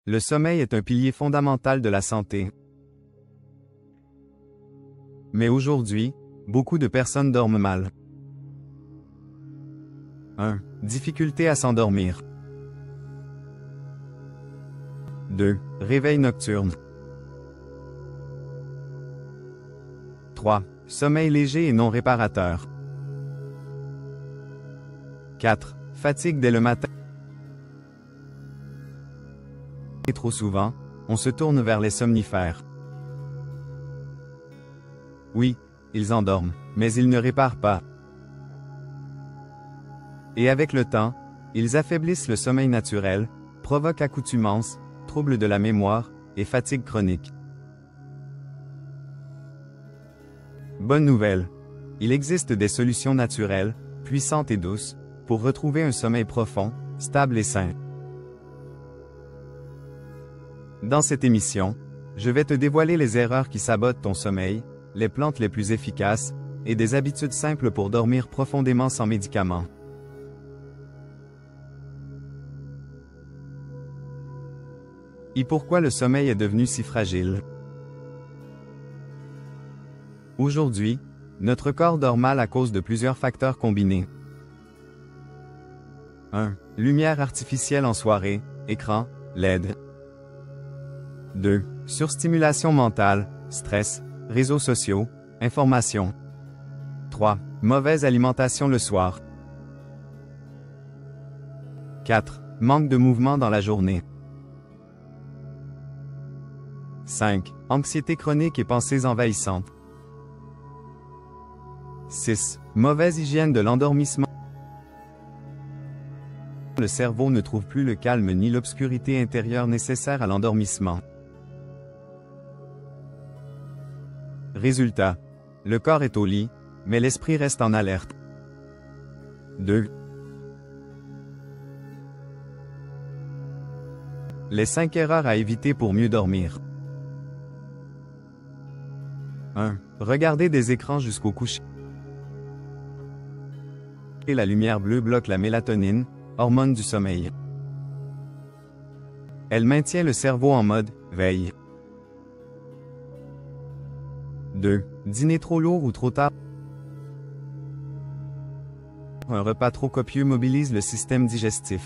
Le sommeil est un pilier fondamental de la santé. Mais aujourd'hui, beaucoup de personnes dorment mal. 1. Difficulté à s'endormir. 2. Réveil nocturne. 3. Sommeil léger et non réparateur. 4. Fatigue dès le matin. Et trop souvent, on se tourne vers les somnifères. Oui, ils endorment, mais ils ne réparent pas. Et avec le temps, ils affaiblissent le sommeil naturel, provoquent accoutumance, troubles de la mémoire et fatigue chronique. Bonne nouvelle, il existe des solutions naturelles, puissantes et douces, pour retrouver un sommeil profond, stable et sain. Dans cette émission, je vais te dévoiler les erreurs qui sabotent ton sommeil, les plantes les plus efficaces, et des habitudes simples pour dormir profondément sans médicaments. Et pourquoi le sommeil est devenu si fragile? Aujourd'hui, notre corps dort mal à cause de plusieurs facteurs combinés. 1. Lumière artificielle en soirée, écran, LED. 2. Surstimulation mentale, stress, réseaux sociaux, information. 3. Mauvaise alimentation le soir. 4. Manque de mouvement dans la journée. 5. Anxiété chronique et pensées envahissantes. 6. Mauvaise hygiène de l'endormissement. Le cerveau ne trouve plus le calme ni l'obscurité intérieure nécessaire à l'endormissement. Résultat. Le corps est au lit, mais l'esprit reste en alerte. 2. Les 5 erreurs à éviter pour mieux dormir. 1. Regarder des écrans jusqu'au coucher. Et la lumière bleue bloque la mélatonine, hormone du sommeil. Elle maintient le cerveau en mode « veille ». 2. Dîner trop lourd ou trop tard. Un repas trop copieux mobilise le système digestif,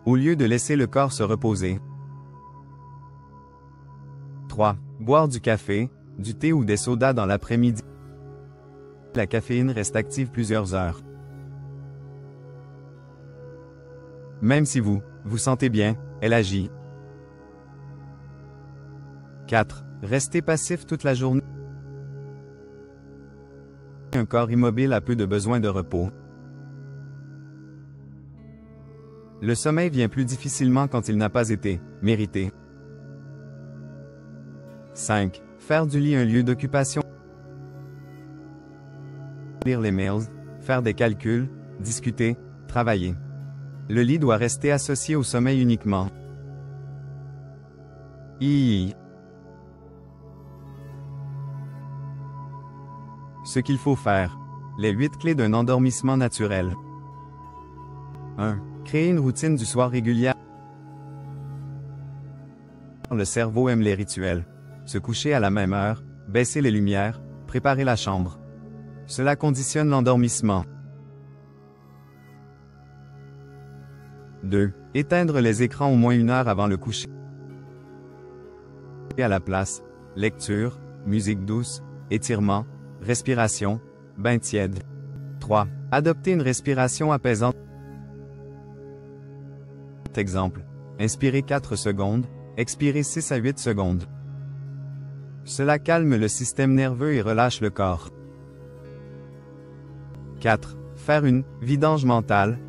au lieu de laisser le corps se reposer. 3. Boire du café, du thé ou des sodas dans l'après-midi. La caféine reste active plusieurs heures. Même si vous sentez bien, elle agit. 4. Rester passif toute la journée. Un corps immobile a peu de besoin de repos. Le sommeil vient plus difficilement quand il n'a pas été mérité. 5. Faire du lit un lieu d'occupation. Lire les mails, faire des calculs, discuter, travailler. Le lit doit rester associé au sommeil uniquement. Ce qu'il faut faire. Les 8 clés d'un endormissement naturel. 1. Créer une routine du soir régulière. Le cerveau aime les rituels. Se coucher à la même heure, baisser les lumières, préparer la chambre. Cela conditionne l'endormissement. 2. Éteindre les écrans au moins 1 heure avant le coucher. Et à la place, lecture, musique douce, étirement, respiration, bain tiède. 3. Adopter une respiration apaisante. Exemple. Inspirez 4 secondes, expirez 6 à 8 secondes. Cela calme le système nerveux et relâche le corps. 4. Faire une vidange mentale.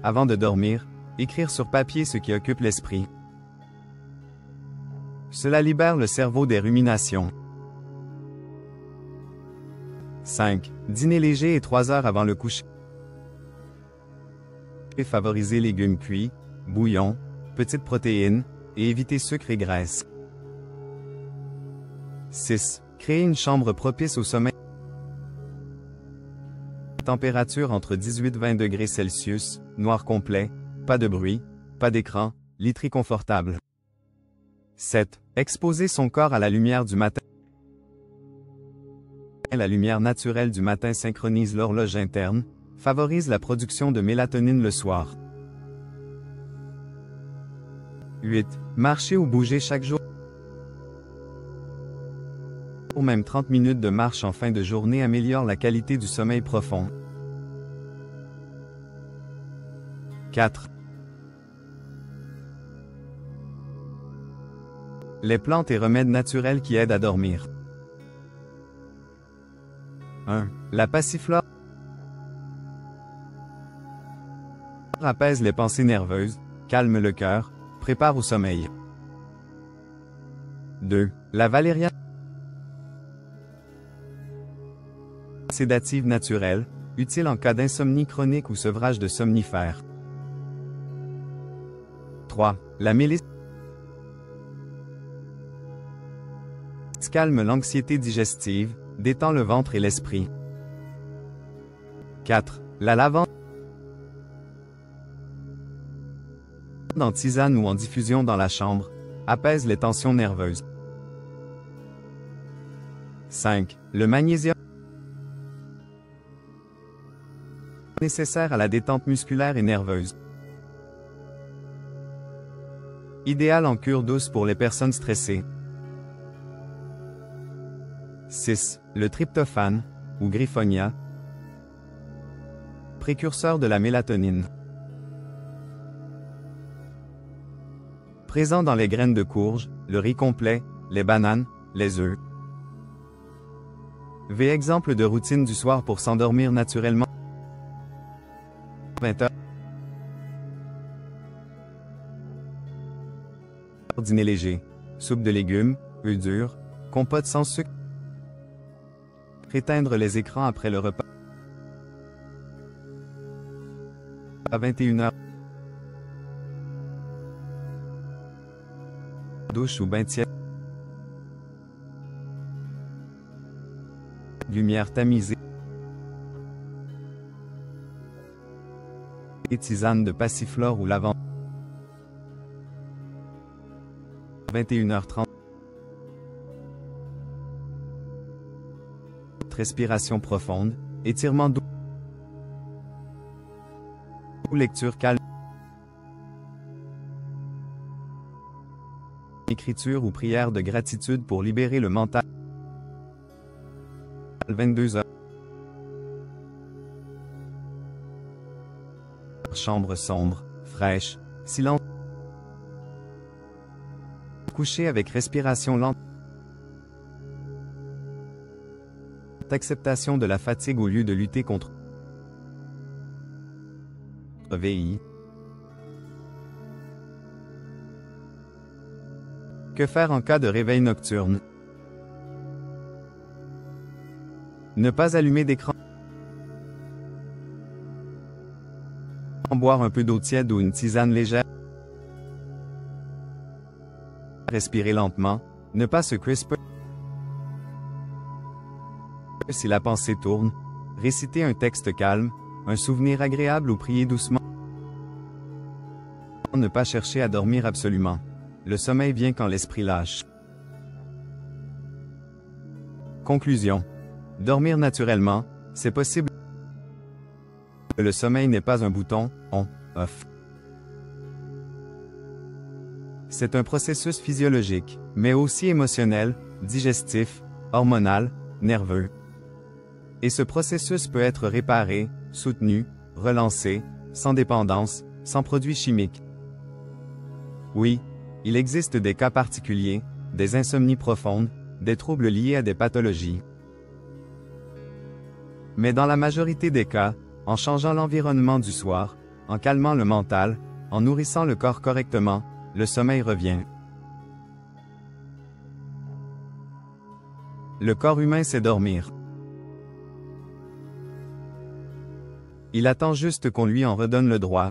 Avant de dormir, écrire sur papier ce qui occupe l'esprit. Cela libère le cerveau des ruminations. 5. Dîner léger et 3 heures avant le coucher. Favoriser légumes cuits, bouillon, petites protéines, et éviter sucre et graisse. 6. Créer une chambre propice au sommeil. Température entre 18 et 20 degrés Celsius, noir complet, pas de bruit, pas d'écran, literie confortable. 7. Exposer son corps à la lumière du matin. La lumière naturelle du matin synchronise l'horloge interne, favorise la production de mélatonine le soir. 8. Marcher ou bouger chaque jour. Ou même 30 minutes de marche en fin de journée améliore la qualité du sommeil profond. 4. Les plantes et remèdes naturels qui aident à dormir. 1. La passiflore apaise les pensées nerveuses, calme le cœur, prépare au sommeil. 2. La valériane sédative naturelle, utile en cas d'insomnie chronique ou sevrage de somnifères. 3. La mélisse calme l'anxiété digestive, détend le ventre et l'esprit. 4. La lavande en tisane ou en diffusion dans la chambre, apaise les tensions nerveuses. 5. Le magnésium nécessaire à la détente musculaire et nerveuse. Idéal en cure douce pour les personnes stressées. 6. Le tryptophane, ou griffonia, précurseur de la mélatonine. Présent dans les graines de courge, le riz complet, les bananes, les œufs. V. Exemple de routine du soir pour s'endormir naturellement. 20h. Dîner léger. Soupe de légumes, œufs durs, compote sans sucre. Éteindre les écrans après le repas. À 21h. Douche ou bain tiède. Lumière tamisée. Et tisane de passiflore ou lavande. 21h30. Respiration profonde, étirement doux. Ou lecture calme. Écriture ou prière de gratitude pour libérer le mental. 22h. Chambre sombre, fraîche, silence. Coucher avec respiration lente. Acceptation de la fatigue au lieu de lutter contre VI. Que faire en cas de réveil nocturne? Ne pas allumer d'écran. Boire un peu d'eau tiède ou une tisane légère. Respirer lentement. Ne pas se crisper. Si la pensée tourne, réciter un texte calme, un souvenir agréable ou prier doucement. Ne pas chercher à dormir absolument. Le sommeil vient quand l'esprit lâche. Conclusion. Dormir naturellement, c'est possible. Le sommeil n'est pas un bouton on, off. C'est un processus physiologique, mais aussi émotionnel, digestif, hormonal, nerveux. Et ce processus peut être réparé, soutenu, relancé, sans dépendance, sans produits chimiques. Oui, il existe des cas particuliers, des insomnies profondes, des troubles liés à des pathologies. Mais dans la majorité des cas, en changeant l'environnement du soir, en calmant le mental, en nourrissant le corps correctement, le sommeil revient. Le corps humain sait dormir. Il attend juste qu'on lui en redonne le droit.